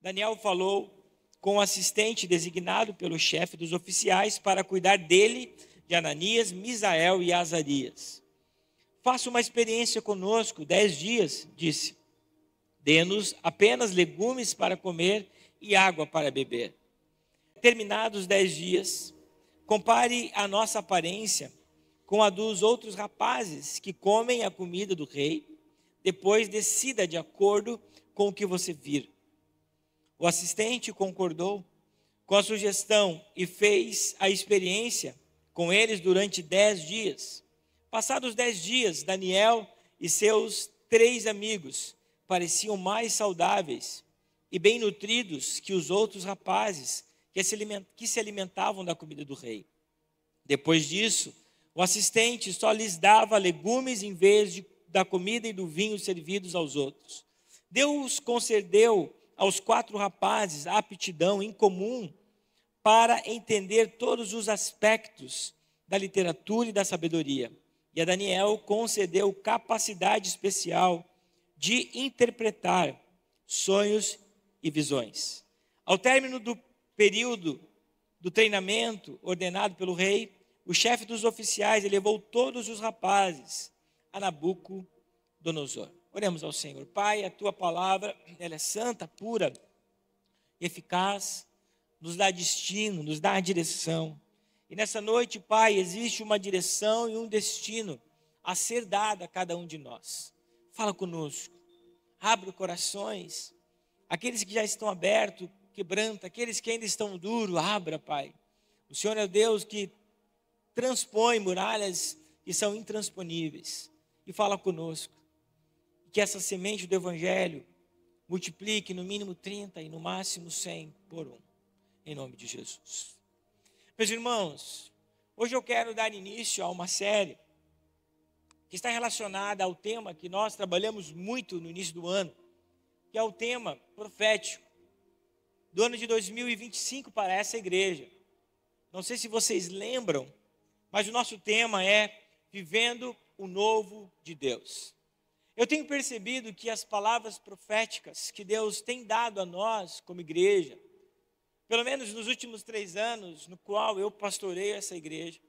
Daniel falou com o assistente designado pelo chefe dos oficiais para cuidar dele, de Ananias, Misael e Azarias. Faça uma experiência conosco, 10 dias, disse. Dê-nos apenas legumes para comer e água para beber. Terminados 10 dias, compare a nossa aparência com a dos outros rapazes que comem a comida do rei. Depois decida de acordo com o que você vir. O assistente concordou com a sugestão e fez a experiência com eles durante 10 dias. Passados 10 dias, Daniel e seus 3 amigos pareciam mais saudáveis e bem nutridos que os outros rapazes que se alimentavam da comida do rei. Depois disso, o assistente só lhes dava legumes em vez da comida e do vinho servidos aos outros. Deus concedeu aos 4 rapazes a aptidão em comum para entender todos os aspectos da literatura e da sabedoria. E a Daniel concedeu capacidade especial de interpretar sonhos e visões. Ao término do período do treinamento ordenado pelo rei, o chefe dos oficiais levou todos os rapazes a Nabucodonosor. Oremos ao Senhor. Pai, a tua palavra, ela é santa, pura, eficaz, nos dá destino, nos dá direção. E nessa noite, Pai, existe uma direção e um destino a ser dado a cada um de nós. Fala conosco, abre corações, aqueles que já estão abertos, quebranta, aqueles que ainda estão duros, abra, Pai. O Senhor é o Deus que transpõe muralhas que são intransponíveis. E fala conosco. Que essa semente do Evangelho multiplique no mínimo 30 e no máximo 100 por 1. Em nome de Jesus. Meus irmãos, hoje eu quero dar início a uma série que está relacionada ao tema que nós trabalhamos muito no início do ano, que é o tema profético do ano de 2025 para essa igreja. Não sei se vocês lembram, mas o nosso tema é Vivendo o Novo de Deus. Eu tenho percebido que as palavras proféticas que Deus tem dado a nós como igreja, pelo menos nos últimos 3 anos, no qual eu pastoreio essa igreja,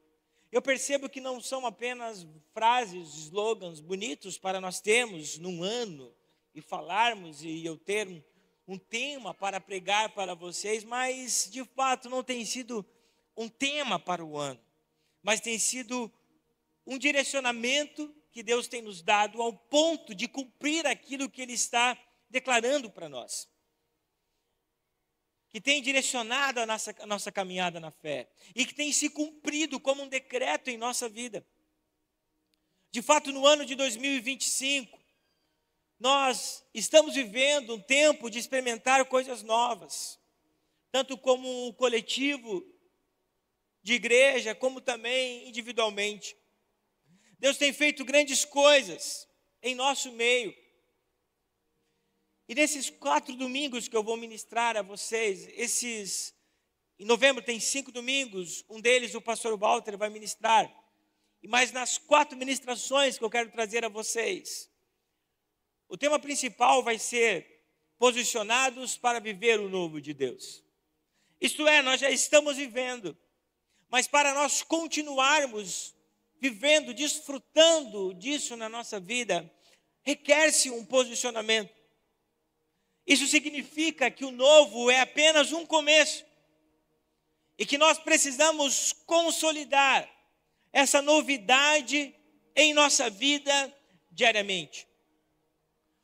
eu percebo que não são apenas frases, slogans bonitos para nós termos num ano e falarmos e eu ter um tema para pregar para vocês, mas de fato não tem sido um tema para o ano, mas tem sido um direcionamento que Deus tem nos dado ao ponto de cumprir aquilo que Ele está declarando para nós. Que tem direcionado a nossa caminhada na fé. E que tem se cumprido como um decreto em nossa vida. De fato, no ano de 2025, nós estamos vivendo um tempo de experimentar coisas novas. Tanto como um coletivo de igreja, como também individualmente. Deus tem feito grandes coisas em nosso meio. E nesses 4 domingos que eu vou ministrar a vocês, em novembro tem 5 domingos, um deles o pastor Walter vai ministrar. Mas nas 4 ministrações que eu quero trazer a vocês, o tema principal vai ser posicionados para viver o novo de Deus. Isto é, nós já estamos vivendo, mas para nós continuarmos vivendo, desfrutando disso na nossa vida, requer-se um posicionamento. Isso significa que o novo é apenas um começo e que nós precisamos consolidar essa novidade em nossa vida diariamente.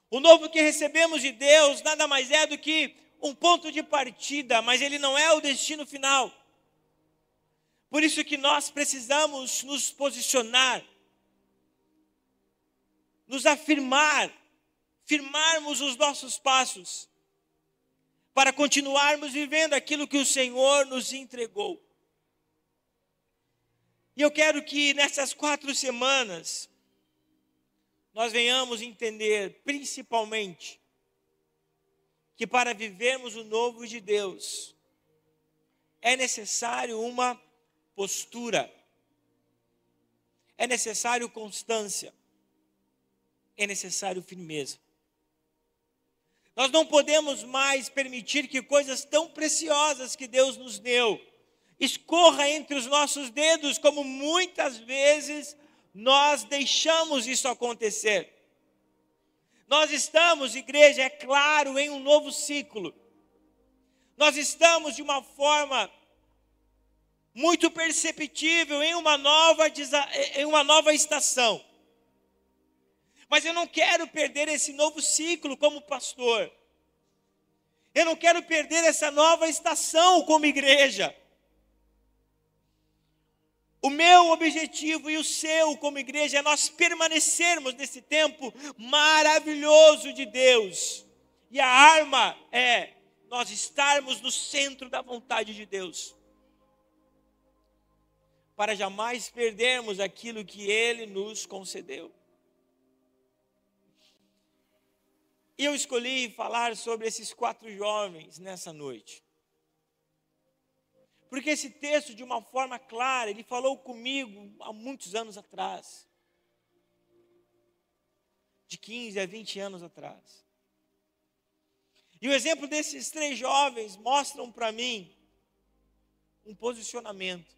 O novo que recebemos de Deus nada mais é do que um ponto de partida, mas ele não é o destino final. Por isso que nós precisamos nos posicionar, nos afirmar, firmarmos os nossos passos, para continuarmos vivendo aquilo que o Senhor nos entregou. E eu quero que nessas 4 semanas, nós venhamos entender, principalmente, que para vivermos o novo de Deus, é necessário uma postura, é necessário constância, é necessário firmeza. Nós não podemos mais permitir que coisas tão preciosas que Deus nos deu escorra entre os nossos dedos, como muitas vezes nós deixamos isso acontecer. Nós estamos, igreja, é claro, em um novo ciclo. Nós estamos de uma forma muito perceptível em uma nova estação. Mas eu não quero perder esse novo ciclo como pastor. Eu não quero perder essa nova estação como igreja. O meu objetivo e o seu como igreja é nós permanecermos nesse tempo maravilhoso de Deus. E a arma é nós estarmos no centro da vontade de Deus. Para jamais perdermos aquilo que Ele nos concedeu. E eu escolhi falar sobre esses 4 jovens nessa noite. Porque esse texto, de uma forma clara, ele falou comigo há muitos anos atrás. De 15 a 20 anos atrás. E o exemplo desses 3 jovens mostram para mim um posicionamento.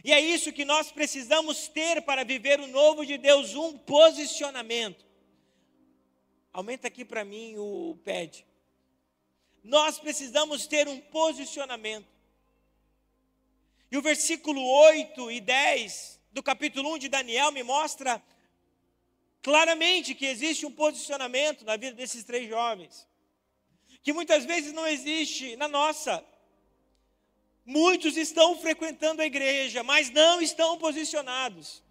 E é isso que nós precisamos ter para viver o novo de Deus, um posicionamento. Aumenta aqui para mim o pad. Nós precisamos ter um posicionamento. E o versículo 8 e 10 do capítulo 1 de Daniel me mostra claramente que existe um posicionamento na vida desses 3 jovens. Que muitas vezes não existe na nossa. Muitos estão frequentando a igreja, mas não estão posicionados.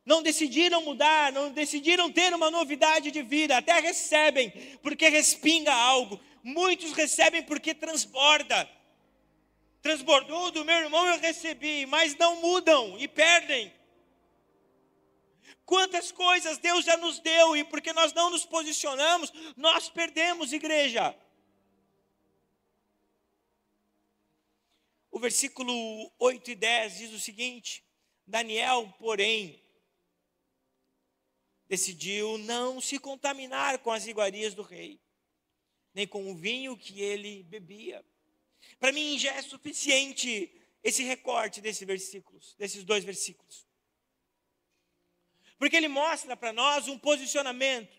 Não decidiram mudar, não decidiram ter uma novidade de vida, até recebem porque respinga algo. Muitos recebem porque transborda. Transbordou do meu irmão, eu recebi, mas não mudam e perdem. Quantas coisas Deus já nos deu e porque nós não nos posicionamos, nós perdemos, igreja. O versículo 8 e 10 diz o seguinte: Daniel, porém, decidiu não se contaminar com as iguarias do rei, nem com o vinho que ele bebia. Para mim já é suficiente esse recorte desses 2 versículos. Porque ele mostra para nós um posicionamento.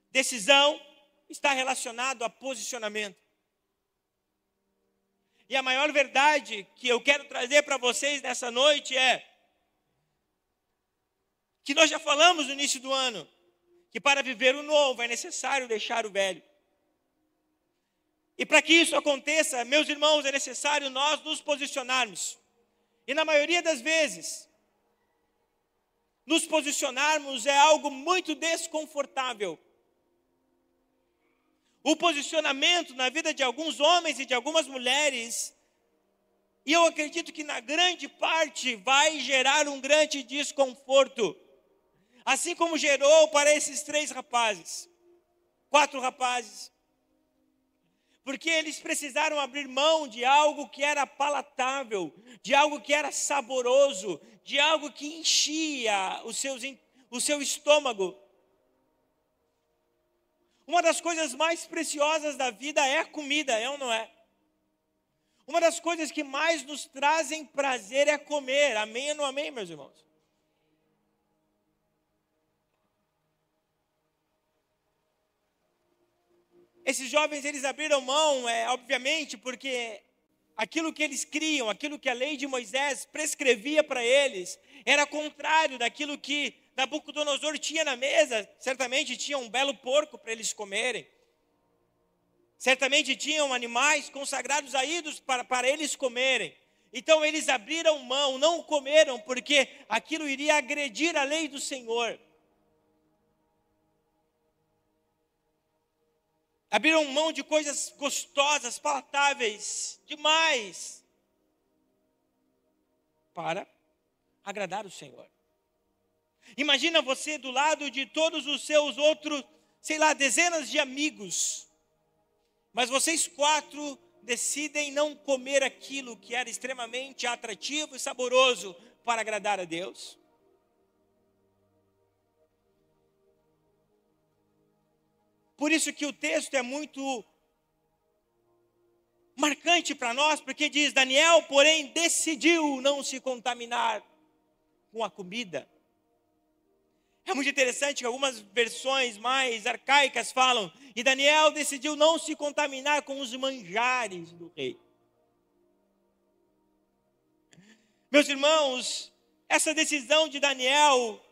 Decisão está relacionado a posicionamento. E a maior verdade que eu quero trazer para vocês nessa noite é que nós já falamos no início do ano, que para viver o novo é necessário deixar o velho. E para que isso aconteça, meus irmãos, é necessário nós nos posicionarmos. E na maioria das vezes, nos posicionarmos é algo muito desconfortável. O posicionamento na vida de alguns homens e de algumas mulheres, e eu acredito que na grande parte vai gerar um grande desconforto. Assim como gerou para esses 3 rapazes, 4 rapazes. Porque eles precisaram abrir mão de algo que era palatável, de algo que era saboroso, de algo que enchia o seu estômago. Uma das coisas mais preciosas da vida é a comida, é ou não é? Uma das coisas que mais nos trazem prazer é comer. Amém ou não amém, meus irmãos? Esses jovens, eles abriram mão, obviamente, porque aquilo que eles criam, aquilo que a lei de Moisés prescrevia para eles, era contrário daquilo que Nabucodonosor tinha na mesa. Certamente tinha um belo porco para eles comerem. Certamente tinham animais consagrados a ídolos para eles comerem. Então eles abriram mão, não comeram, porque aquilo iria agredir a lei do Senhor. Abriram mão de coisas gostosas, palatáveis, demais, para agradar o Senhor. Imagina você do lado de todos os seus outros, dezenas de amigos, mas vocês 4 decidem não comer aquilo que era extremamente atrativo e saboroso para agradar a Deus. Por isso que o texto é muito marcante para nós, porque diz: Daniel, porém, decidiu não se contaminar com a comida. É muito interessante que algumas versões mais arcaicas falam: e Daniel decidiu não se contaminar com os manjares do rei. Meus irmãos, essa decisão de Daniel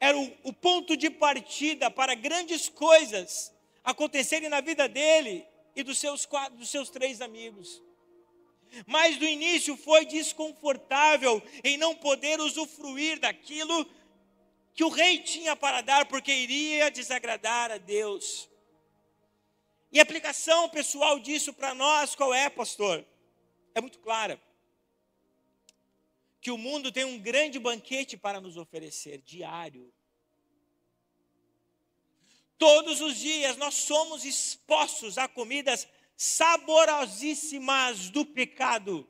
era o ponto de partida para grandes coisas acontecerem na vida dele e dos seus 3 amigos. Mas no início foi desconfortável em não poder usufruir daquilo que o rei tinha para dar, porque iria desagradar a Deus. E a aplicação pessoal disso para nós, qual é, pastor? É muito clara. Que o mundo tem um grande banquete para nos oferecer, diário. Todos os dias nós somos expostos a comidas saborosíssimas do pecado.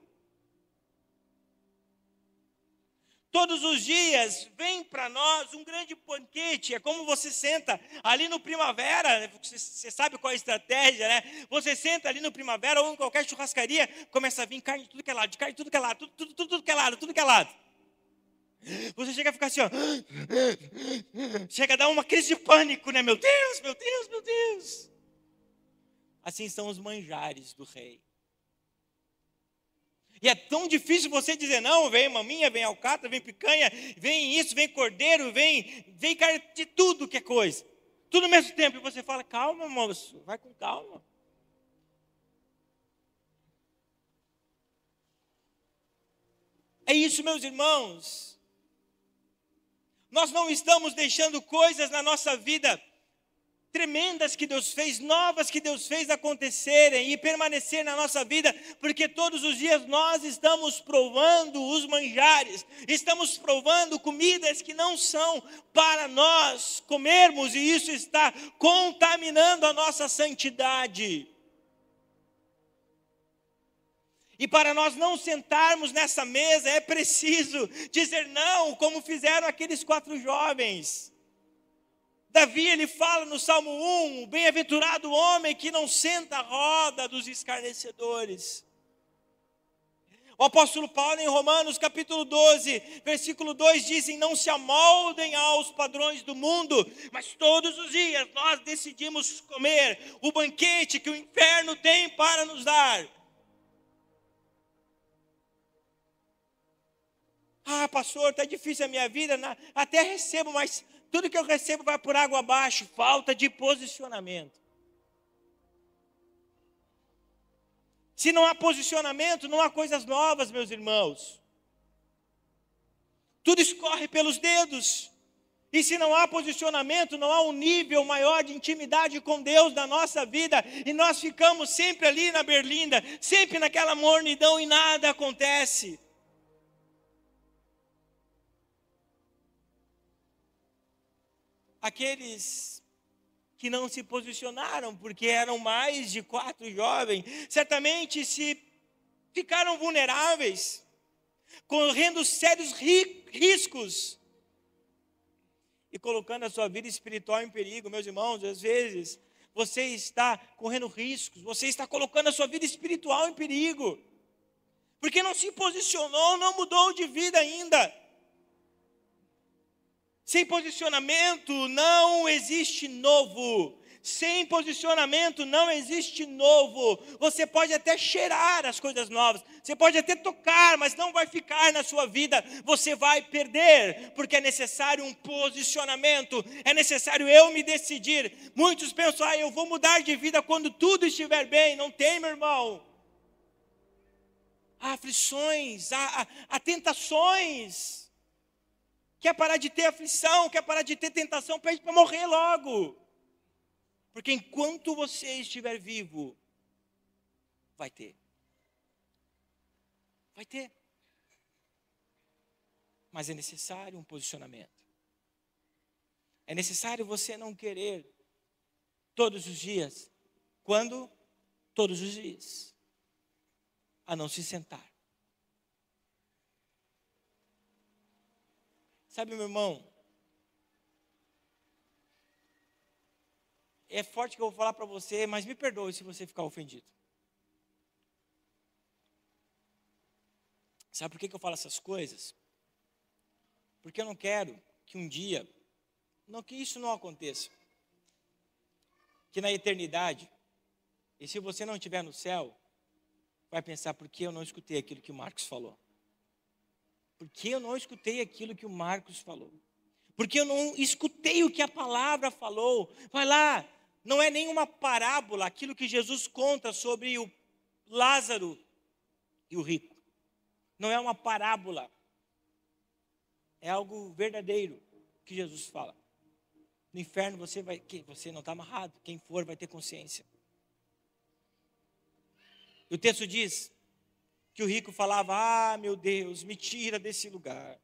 Todos os dias vem para nós um grande banquete. É como você senta ali no Primavera, você sabe qual é a estratégia, né? Você senta ali no Primavera ou em qualquer churrascaria, começa a vir carne de tudo que é lado, de carne de tudo que é lado, tudo que é lado, tudo que é lado. Você chega a ficar assim, ó. Chega a dar uma crise de pânico, né? Meu Deus, meu Deus, meu Deus. Assim são os manjares do rei. E é tão difícil você dizer não. Vem maminha, vem alcatra, vem picanha, vem isso, vem cordeiro, vem carne de tudo que é coisa. Tudo ao mesmo tempo. E você fala: calma, moço, vai com calma. É isso, meus irmãos. Nós não estamos deixando coisas na nossa vida tremendas que Deus fez, novas que Deus fez acontecerem e permanecer na nossa vida, porque todos os dias nós estamos provando os manjares, estamos provando comidas que não são para nós comermos, e isso está contaminando a nossa santidade. E para nós não sentarmos nessa mesa, é preciso dizer não, como fizeram aqueles 4 jovens. Davi, ele fala no Salmo 1, bem-aventurado o homem que não senta à roda dos escarnecedores. O apóstolo Paulo, em Romanos capítulo 12, versículo 2, dizem: não se amoldem aos padrões do mundo, mas todos os dias nós decidimos comer o banquete que o inferno tem para nos dar. Ah, pastor, está difícil a minha vida, até recebo, mas tudo que eu recebo vai por água abaixo. Falta de posicionamento. Se não há posicionamento, não há coisas novas, meus irmãos. Tudo escorre pelos dedos. E se não há posicionamento, não há um nível maior de intimidade com Deus na nossa vida. E nós ficamos sempre ali na berlinda, sempre naquela mornidão e nada acontece. Aqueles que não se posicionaram, porque eram mais de 4 jovens, certamente se ficaram vulneráveis, correndo sérios riscos, e colocando a sua vida espiritual em perigo. Meus irmãos, às vezes, você está correndo riscos, você está colocando a sua vida espiritual em perigo, porque não se posicionou, não mudou de vida ainda. Sem posicionamento não existe novo. Sem posicionamento não existe novo. Você pode até cheirar as coisas novas, você pode até tocar, mas não vai ficar na sua vida. Você vai perder, porque é necessário um posicionamento. É necessário eu me decidir. Muitos pensam: eu vou mudar de vida quando tudo estiver bem. Não tem, meu irmão. Há aflições, há tentações. Quer parar de ter aflição, quer parar de ter tentação, pede para morrer logo. Porque enquanto você estiver vivo, vai ter. Vai ter. Mas é necessário um posicionamento. É necessário você não querer todos os dias. Quando? Todos os dias. A não se sentar. Sabe, meu irmão, é forte que eu vou falar para você, mas me perdoe se você ficar ofendido. Sabe por que eu falo essas coisas? Porque eu não quero que um dia, que isso não aconteça. Que na eternidade, e se você não estiver no céu, vai pensar, por que eu não escutei aquilo que o Marcos falou? Por que eu não escutei aquilo que o Marcos falou? Porque eu não escutei o que a palavra falou. Vai lá, não é nenhuma parábola aquilo que Jesus conta sobre o Lázaro e o rico. Não é uma parábola. É algo verdadeiro que Jesus fala. No inferno você não está amarrado. Quem for vai ter consciência. E o texto diz que o rico falava, meu Deus, me tira desse lugar.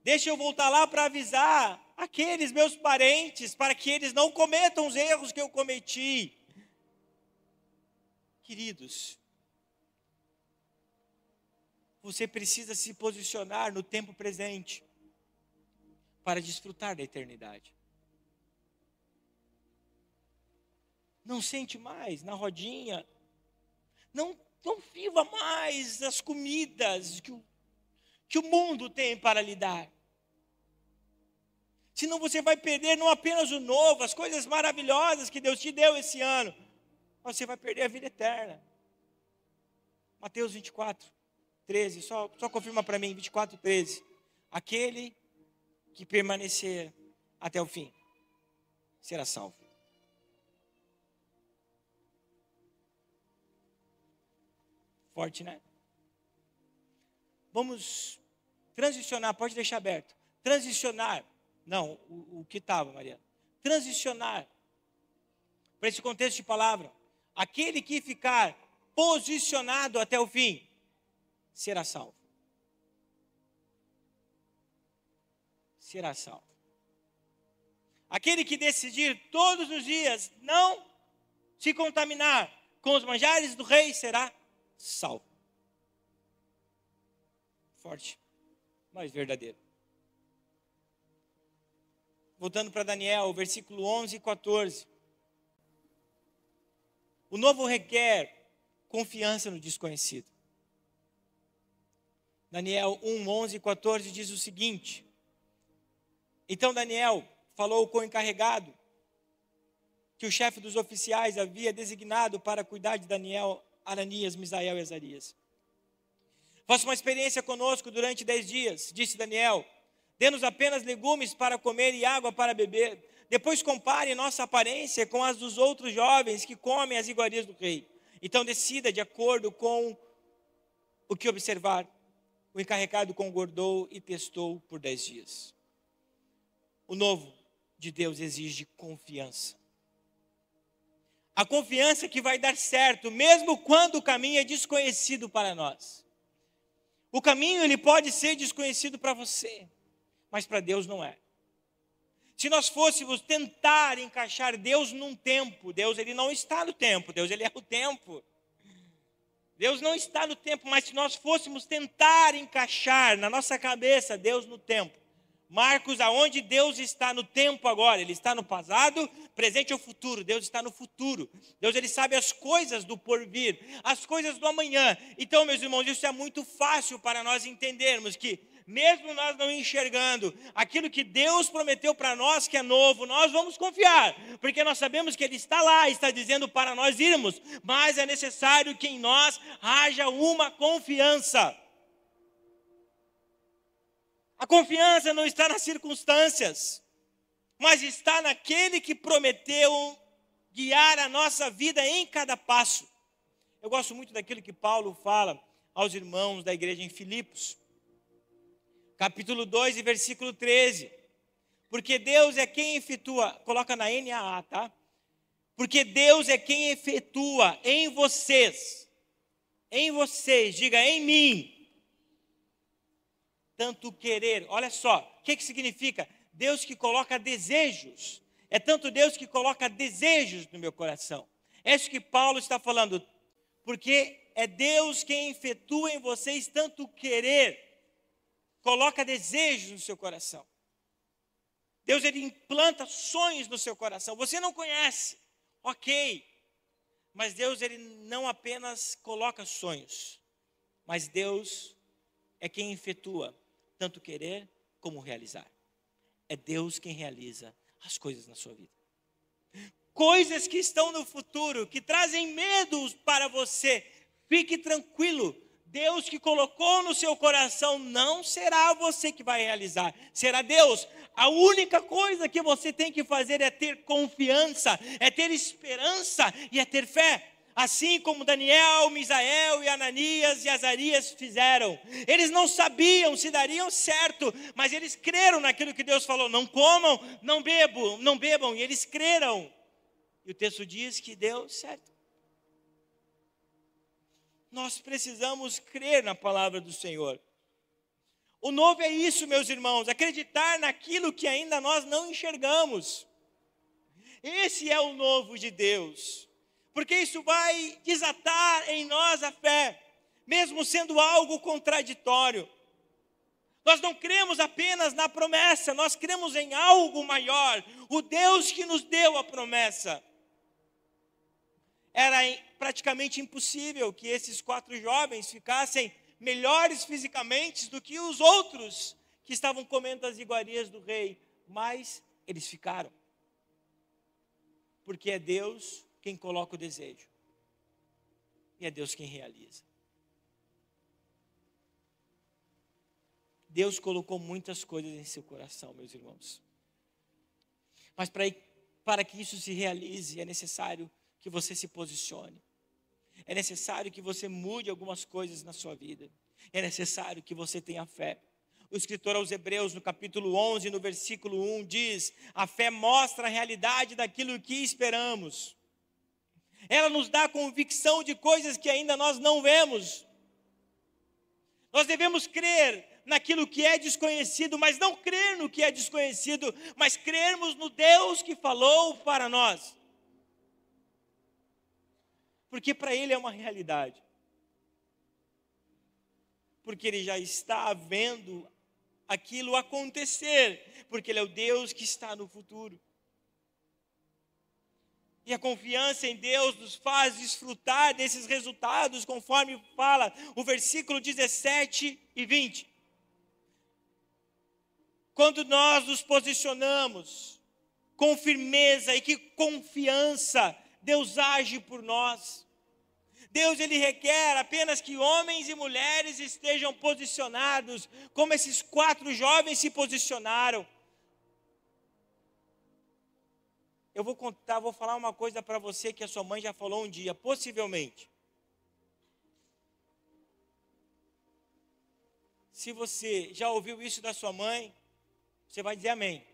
Deixa eu voltar lá para avisar aqueles meus parentes, para que eles não cometam os erros que eu cometi. Queridos, você precisa se posicionar no tempo presente para desfrutar da eternidade. Não sente mais na rodinha. Não viva mais as comidas que o mundo tem para lhe dar. Senão você vai perder não apenas o novo, as coisas maravilhosas que Deus te deu esse ano, mas você vai perder a vida eterna. Mateus 24, 13, só confirma para mim, 24, 13. Aquele que permanecer até o fim será salvo. Forte, né? Vamos transicionar, pode deixar aberto. Transicionar, não, o que estava, Mariana. Transicionar para esse contexto de palavra. Aquele que ficar posicionado até o fim será salvo. Será salvo. Aquele que decidir todos os dias não se contaminar com os manjares do rei será salvo. Forte, mas verdadeiro. Voltando para Daniel, versículo 11 e 14. O novo requer confiança no desconhecido. Daniel 1, 11 e 14 diz o seguinte: então Daniel falou com o encarregado que o chefe dos oficiais havia designado para cuidar de Daniel, Ananias, Misael e Azarias. Faça uma experiência conosco durante 10 dias, disse Daniel. Dê-nos apenas legumes para comer e água para beber. Depois compare nossa aparência com as dos outros jovens que comem as iguarias do rei. Então decida de acordo com o que observar. O encarregado concordou e testou por 10 dias. O novo de Deus exige confiança. A confiança que vai dar certo, mesmo quando o caminho é desconhecido para nós. O caminho ele pode ser desconhecido para você, mas para Deus não é. Se nós fôssemos tentar encaixar Deus num tempo, Deus ele não está no tempo, Deus ele é o tempo. Deus não está no tempo, mas se nós fôssemos tentar encaixar na nossa cabeça Deus no tempo, Marcos, aonde Deus está no tempo agora? Ele está no passado, presente ou futuro? Deus está no futuro. Deus ele sabe as coisas do porvir, as coisas do amanhã. Então, meus irmãos, isso é muito fácil para nós entendermos que, mesmo nós não enxergando aquilo que Deus prometeu para nós que é novo, nós vamos confiar, porque nós sabemos que Ele está lá, está dizendo para nós irmos, mas é necessário que em nós haja uma confiança. A confiança não está nas circunstâncias, mas está naquele que prometeu guiar a nossa vida em cada passo. Eu gosto muito daquilo que Paulo fala aos irmãos da igreja em Filipos, capítulo 2 e versículo 13. Porque Deus é quem efetua, coloca na NAA, tá? Porque Deus é quem efetua em vocês, diga em mim, tanto querer. Olha só, o que significa? Deus que coloca desejos. É tanto Deus que coloca desejos no meu coração. É isso que Paulo está falando. Porque é Deus quem efetua em vocês tanto querer. Coloca desejos no seu coração. Deus, ele implanta sonhos no seu coração. Você não conhece, ok. Mas Deus, ele não apenas coloca sonhos, mas Deus é quem efetua tanto querer como realizar. É Deus quem realiza as coisas na sua vida. Coisas que estão no futuro, que trazem medos para você, fique tranquilo. Deus que colocou no seu coração, não será você que vai realizar, será Deus. A única coisa que você tem que fazer é ter confiança, é ter esperança e é ter fé. Assim como Daniel, Misael e Ananias e Azarias fizeram. Eles não sabiam se dariam certo, mas eles creram naquilo que Deus falou. Não comam, não bebam, e eles creram. E o texto diz que deu certo. Nós precisamos crer na palavra do Senhor. O novo é isso, meus irmãos, acreditar naquilo que ainda nós não enxergamos. Esse é o novo de Deus. Porque isso vai desatar em nós a fé, mesmo sendo algo contraditório. Nós não cremos apenas na promessa, nós cremos em algo maior, o Deus que nos deu a promessa. Era praticamente impossível que esses 4 jovens ficassem melhores fisicamente do que os outros que estavam comendo as iguarias do rei, mas eles ficaram. Porque é Deus quem coloca o desejo. E é Deus quem realiza. Deus colocou muitas coisas em seu coração, meus irmãos. Mas para que isso se realize, é necessário que você se posicione. É necessário que você mude algumas coisas na sua vida. É necessário que você tenha fé. O escritor aos Hebreus, no capítulo 11, no versículo 1, diz: a fé mostra a realidade daquilo que esperamos. Ela nos dá convicção de coisas que ainda nós não vemos. Nós devemos crer naquilo que é desconhecido, mas não crer no que é desconhecido, mas crermos no Deus que falou para nós. Porque para Ele é uma realidade. Porque Ele já está vendo aquilo acontecer, porque Ele é o Deus que está no futuro. E a confiança em Deus nos faz desfrutar desses resultados, conforme fala o versículo 17 e 20. Quando nós nos posicionamos com firmeza e que confiança, Deus age por nós. Deus, ele requer apenas que homens e mulheres estejam posicionados, como esses 4 jovens se posicionaram. Eu vou falar uma coisa para você que a sua mãe já falou um dia, possivelmente. Se você já ouviu isso da sua mãe, você vai dizer amém.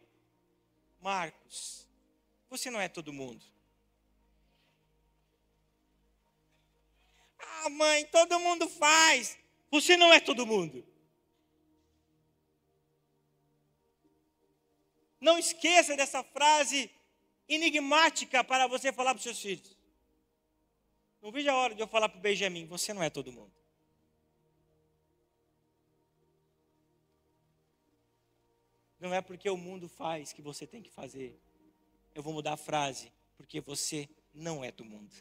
Marcos, você não é todo mundo. Ah, mãe, todo mundo faz. Você não é todo mundo. Não esqueça dessa frase enigmática para você falar para os seus filhos. Não veja a hora de eu falar para o Benjamin: você não é todo mundo. Não é porque o mundo faz que você tem que fazer. Eu vou mudar a frase: porque você não é do mundo.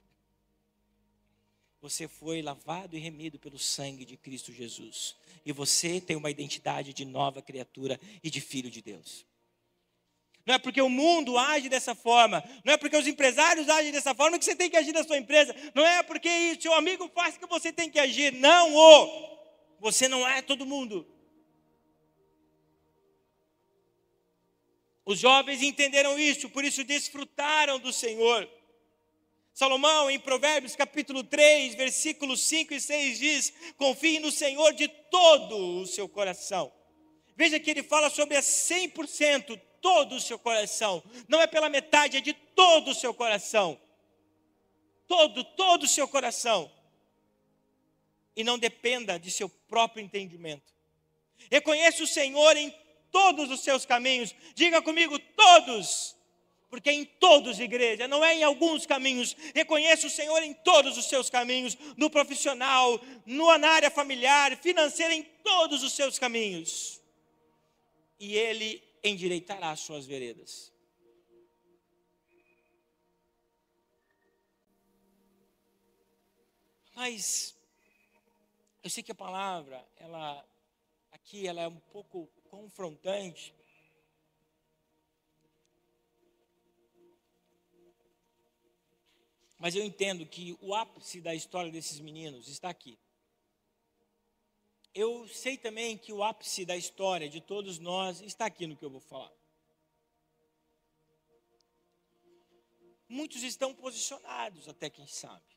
Você foi lavado e remido pelo sangue de Cristo Jesus. E você tem uma identidade de nova criatura e de filho de Deus. Não é porque o mundo age dessa forma, não é porque os empresários agem dessa forma que você tem que agir na sua empresa, não é porque seu amigo faz que você tem que agir, não, você não é todo mundo. Os jovens entenderam isso, por isso desfrutaram do Senhor. Salomão, em Provérbios capítulo 3, versículos 5 e 6 diz: confie no Senhor de todo o seu coração. Veja que ele fala sobre a 100%, todo o seu coração. Não é pela metade, é de todo o seu coração. Todo o seu coração. E não dependa de seu próprio entendimento. Reconheça o Senhor em todos os seus caminhos. Diga comigo, todos. Porque em todos, igreja, não é em alguns caminhos. Reconheça o Senhor em todos os seus caminhos. No profissional, na área familiar, financeira, em todos os seus caminhos. E Ele endireitará as suas veredas. Mas eu sei que a palavra, ela é um pouco confrontante. Mas eu entendo que o ápice da história desses meninos está aqui. Eu sei também que o ápice da história de todos nós está aqui no que eu vou falar. Muitos estão posicionados, até quem sabe.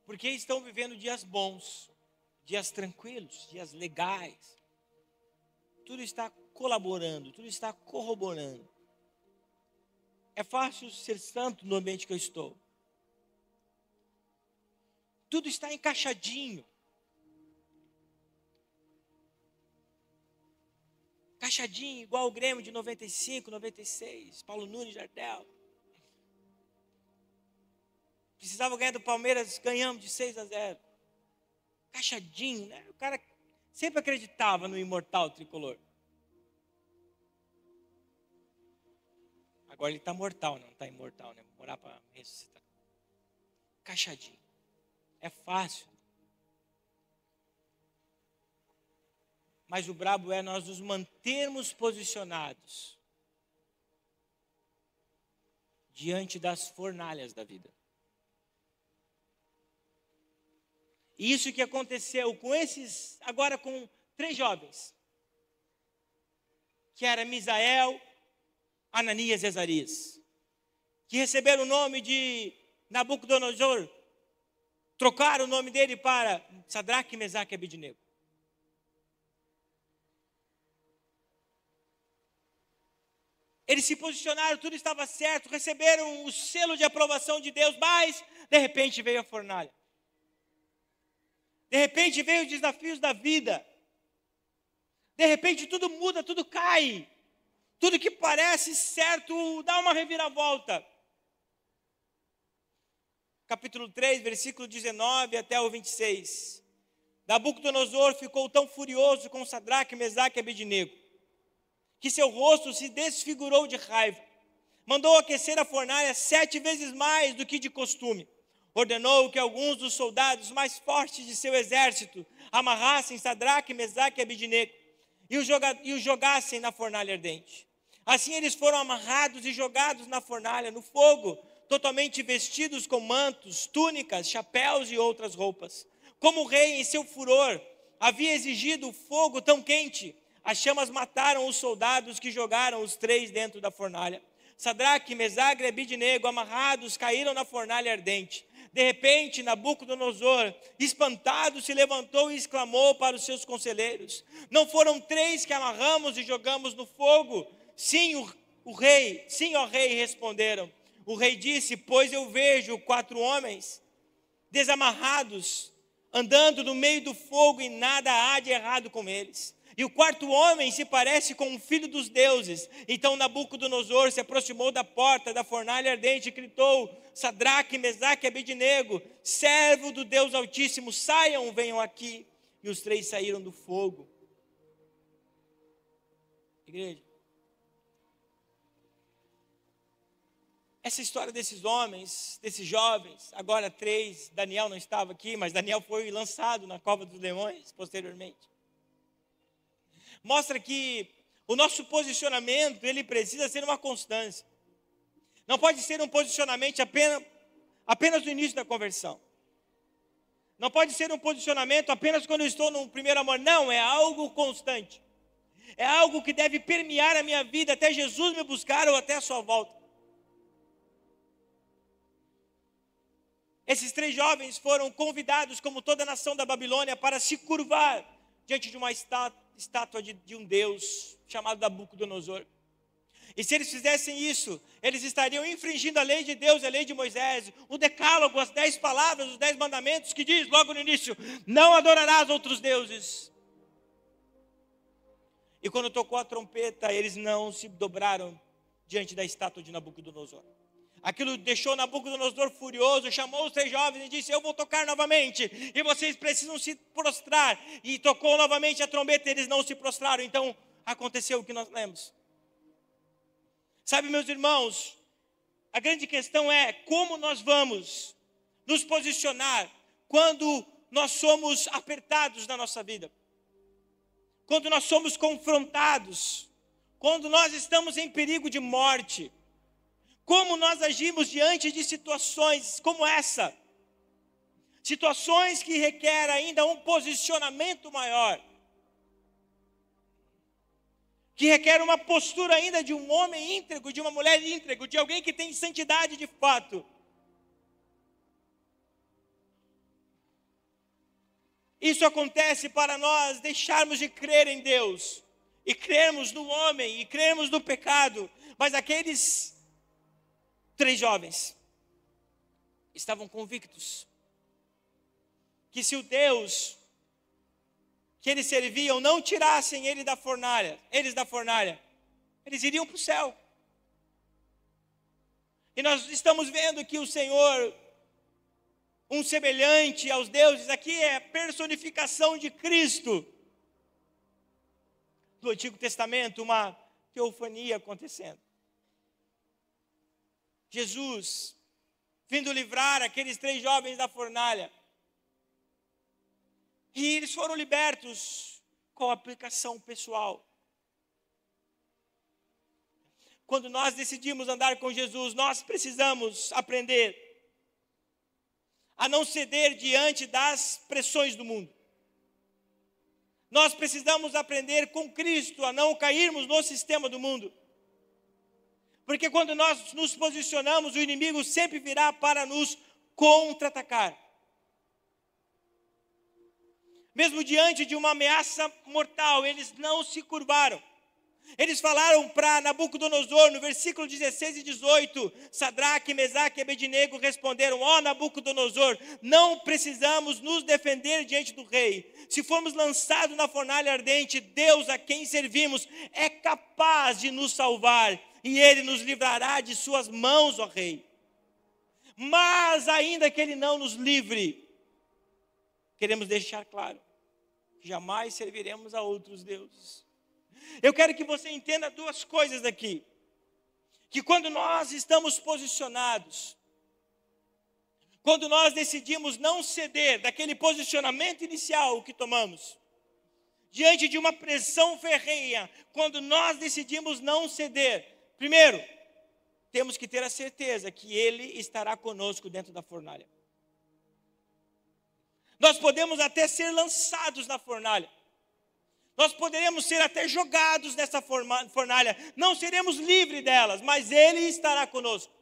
Porque estão vivendo dias bons, dias tranquilos, dias legais. Tudo está colaborando, tudo está corroborando. É fácil ser santo no ambiente que eu estou. Tudo está encaixadinho. Encaixadinho, igual o Grêmio de 95, 96, Paulo Nunes, Jardel. Precisava ganhar do Palmeiras, ganhamos de 6-0. Encaixadinho, né? O cara sempre acreditava no imortal tricolor. Agora ele está mortal, não está imortal, né? Morar para ressuscitar. Encaixadinho. É fácil. Mas o brabo é nós nos mantermos posicionados diante das fornalhas da vida. E isso que aconteceu com agora com 3 jovens, que era Misael, Ananias e Azarias, que receberam o nome de Nabucodonosor, trocaram o nome dele para Sadraque, Mesaque e Abednego. Eles se posicionaram, tudo estava certo, receberam o selo de aprovação de Deus, mas de repente veio a fornalha. De repente veio os desafios da vida. De repente tudo muda, tudo cai. Tudo que parece certo dá uma reviravolta. Capítulo 3, versículo 19 até o 26. Nabucodonosor ficou tão furioso com Sadraque, Mesaque e Abednego, que seu rosto se desfigurou de raiva. Mandou aquecer a fornalha 7 vezes mais do que de costume. Ordenou que alguns dos soldados mais fortes de seu exército amarrassem Sadraque, Mesaque e Abednego e o jogassem na fornalha ardente. Assim eles foram amarrados e jogados na fornalha, no fogo, totalmente vestidos com mantos, túnicas, chapéus e outras roupas. Como o rei, em seu furor, havia exigido fogo tão quente, as chamas mataram os soldados que jogaram os 3 dentro da fornalha. Sadraque, Mesaque e Abednego, amarrados, caíram na fornalha ardente. De repente, Nabucodonosor, espantado, se levantou e exclamou para os seus conselheiros: não foram 3 que amarramos e jogamos no fogo? Sim, ó rei, responderam. O rei disse: pois eu vejo 4 homens desamarrados, andando no meio do fogo, e nada há de errado com eles. E o 4º homem se parece com um filho dos deuses. Então Nabucodonosor se aproximou da porta da fornalha ardente e gritou: Sadraque, Mesaque e Abednego, servo do Deus Altíssimo, saiam, venham aqui. E os 3 saíram do fogo. Igreja, essa história desses homens, desses jovens, agora 3, Daniel não estava aqui, mas Daniel foi lançado na cova dos leões posteriormente. Mostra que o nosso posicionamento, ele precisa ser uma constância. Não pode ser um posicionamento apenas no início da conversão. Não pode ser um posicionamento apenas quando eu estou no primeiro amor. Não, é algo constante. É algo que deve permear a minha vida até Jesus me buscar ou até a sua volta. Esses 3 jovens foram convidados, como toda a nação da Babilônia, para se curvar diante de uma estátua de um Deus chamado Nabucodonosor. E se eles fizessem isso, eles estariam infringindo a lei de Deus, a lei de Moisés, o decálogo, as 10 palavras, os 10 mandamentos, que diz logo no início: não adorarás outros deuses. E quando tocou a trompeta, eles não se dobraram diante da estátua de Nabucodonosor. Aquilo deixou Nabucodonosor furioso, chamou os 3 jovens e disse: eu vou tocar novamente, e vocês precisam se prostrar. E tocou novamente a trombeta, e eles não se prostraram. Então aconteceu o que nós lemos. Sabe, meus irmãos, a grande questão é como nós vamos nos posicionar quando nós somos apertados na nossa vida, quando nós somos confrontados, quando nós estamos em perigo de morte. Como nós agimos diante de situações como essa? Situações que requerem ainda um posicionamento maior, que requer uma postura ainda de um homem íntegro, de uma mulher íntegro, de alguém que tem santidade de fato. Isso acontece para nós deixarmos de crer em Deus, e crermos no homem, e crermos no pecado. Mas aqueles 3 jovens estavam convictos que se o Deus que eles serviam não tirassem eles da fornalha, eles iriam para o céu. E nós estamos vendo que o Senhor, um semelhante aos deuses, aqui é a personificação de Cristo. No Antigo Testamento, uma teofania acontecendo. Jesus vindo livrar aqueles 3 jovens da fornalha. E eles foram libertos com aplicação pessoal. Quando nós decidimos andar com Jesus, nós precisamos aprender a não ceder diante das pressões do mundo. Nós precisamos aprender com Cristo a não cairmos no sistema do mundo. Porque quando nós nos posicionamos, o inimigo sempre virá para nos contra-atacar. Mesmo diante de uma ameaça mortal, eles não se curvaram. Eles falaram para Nabucodonosor, no versículo 16 e 18, Sadraque, Mesaque e Abednego responderam: ó Nabucodonosor, não precisamos nos defender diante do rei. Se formos lançados na fornalha ardente, Deus a quem servimos é capaz de nos salvar, e Ele nos livrará de suas mãos, ó rei. Mas ainda que Ele não nos livre, queremos deixar claro que jamais serviremos a outros deuses. Eu quero que você entenda 2 coisas aqui. Que quando nós estamos posicionados, quando nós decidimos não ceder daquele posicionamento inicial que tomamos, diante de uma pressão ferrenha, quando nós decidimos não ceder, primeiro, temos que ter a certeza que Ele estará conosco dentro da fornalha. Nós podemos até ser lançados na fornalha. Nós poderemos ser até jogados nessa fornalha. Não seremos livres delas, mas Ele estará conosco.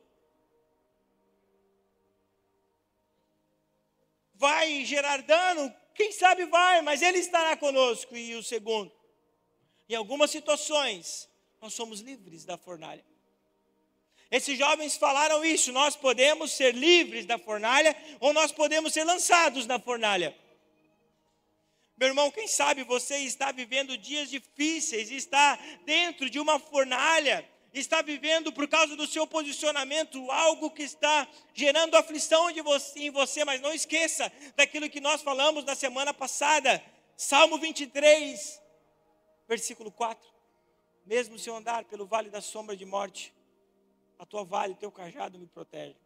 Vai gerar dano? Quem sabe vai, mas Ele estará conosco. E o segundo, em algumas situações, nós somos livres da fornalha. Esses jovens falaram isso: nós podemos ser livres da fornalha ou nós podemos ser lançados na fornalha. Meu irmão, quem sabe você está vivendo dias difíceis, está dentro de uma fornalha, está vivendo por causa do seu posicionamento algo que está gerando aflição em você, mas não esqueça daquilo que nós falamos na semana passada. Salmo 23, versículo 4. Mesmo se eu andar pelo vale da sombra de morte, a tua vara e o teu cajado me protegem.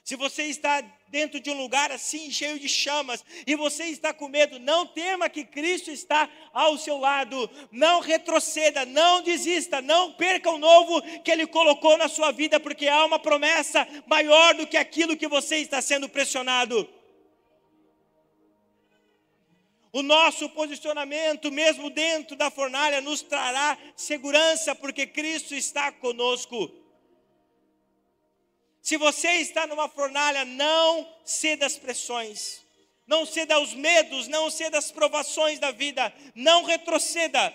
Se você está dentro de um lugar assim, cheio de chamas, e você está com medo, não tema que Cristo está ao seu lado. Não retroceda, não desista, não perca o novo que Ele colocou na sua vida, porque há uma promessa maior do que aquilo que você está sendo pressionado. O nosso posicionamento, mesmo dentro da fornalha, nos trará segurança, porque Cristo está conosco. Se você está numa fornalha, não ceda às pressões, não ceda aos medos, não ceda às provações da vida, não retroceda.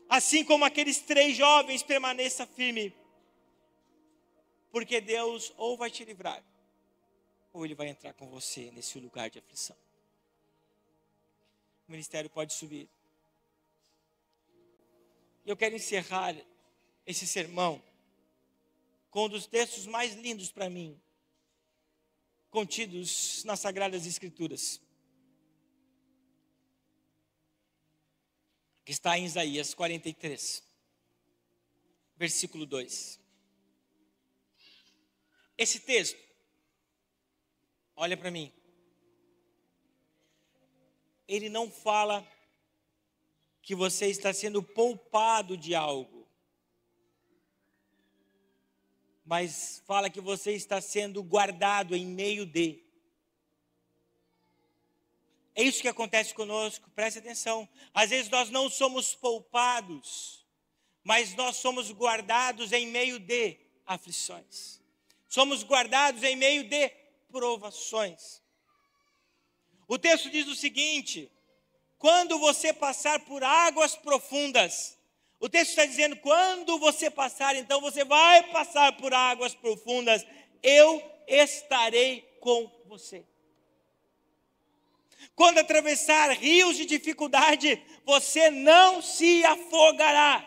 Assim como aqueles 3 jovens, permaneça firme, porque Deus ou vai te livrar, ou Ele vai entrar com você nesse lugar de aflição. O ministério pode subir. E eu quero encerrar esse sermão com um dos textos mais lindos para mim, contidos nas Sagradas Escrituras, que está em Isaías 43, versículo 2. Esse texto, olha para mim, ele não fala que você está sendo poupado de algo, mas fala que você está sendo guardado em meio de. É isso que acontece conosco, preste atenção. Às vezes nós não somos poupados, mas nós somos guardados em meio de aflições. Somos guardados em meio de provações. O texto diz o seguinte: quando você passar por águas profundas, o texto está dizendo, quando você passar, então você vai passar por águas profundas, eu estarei com você. Quando atravessar rios de dificuldade, você não se afogará.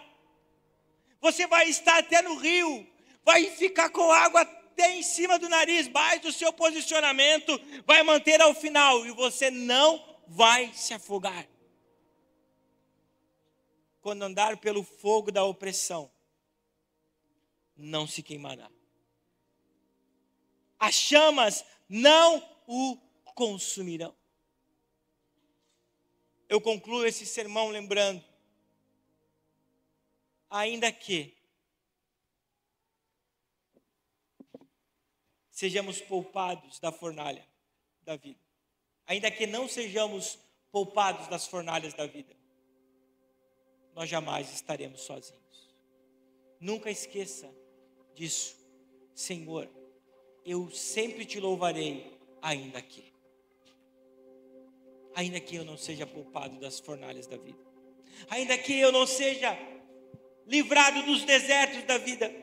Você vai estar até no rio, vai ficar com água até em cima do nariz, mas o seu posicionamento vai manter ao final e você não vai se afogar. Quando andar pelo fogo da opressão, não se queimará. As chamas não o consumirão. Eu concluo esse sermão lembrando, ainda que sejamos poupados da fornalha da vida, ainda que não sejamos poupados das fornalhas da vida, nós jamais estaremos sozinhos. Nunca esqueça disso. Senhor, eu sempre te louvarei, ainda que eu não seja poupado das fornalhas da vida, ainda que eu não seja livrado dos desertos da vida.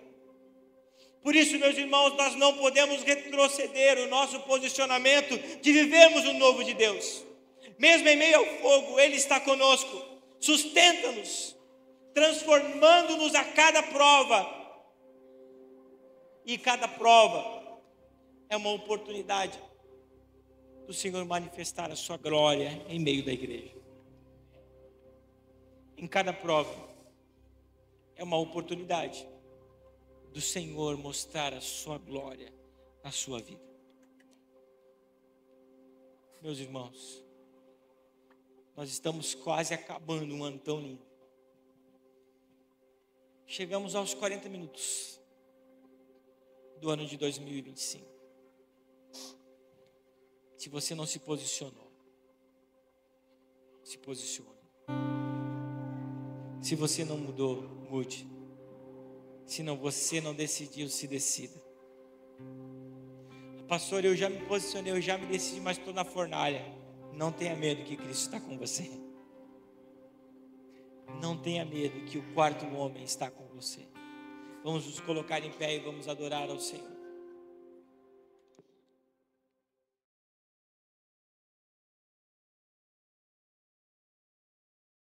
Por isso, meus irmãos, nós não podemos retroceder o nosso posicionamento de vivermos o novo de Deus. Mesmo em meio ao fogo, Ele está conosco, sustenta-nos, transformando-nos a cada prova. E cada prova é uma oportunidade do Senhor manifestar a sua glória em meio da igreja. Em cada prova é uma oportunidade do Senhor mostrar a sua glória na sua vida. Meus irmãos, nós estamos quase acabando um ano tão lindo. Chegamos aos 40 minutos do ano de 2025. Se você não se posicionou, se posicione. Se você não mudou, mude. Se não, você não decidiu, se decida. Pastor, eu já me posicionei, eu já me decidi, mas estou na fornalha. Não tenha medo que Cristo está com você. Não tenha medo que o quarto homem está com você. Vamos nos colocar em pé e vamos adorar ao Senhor.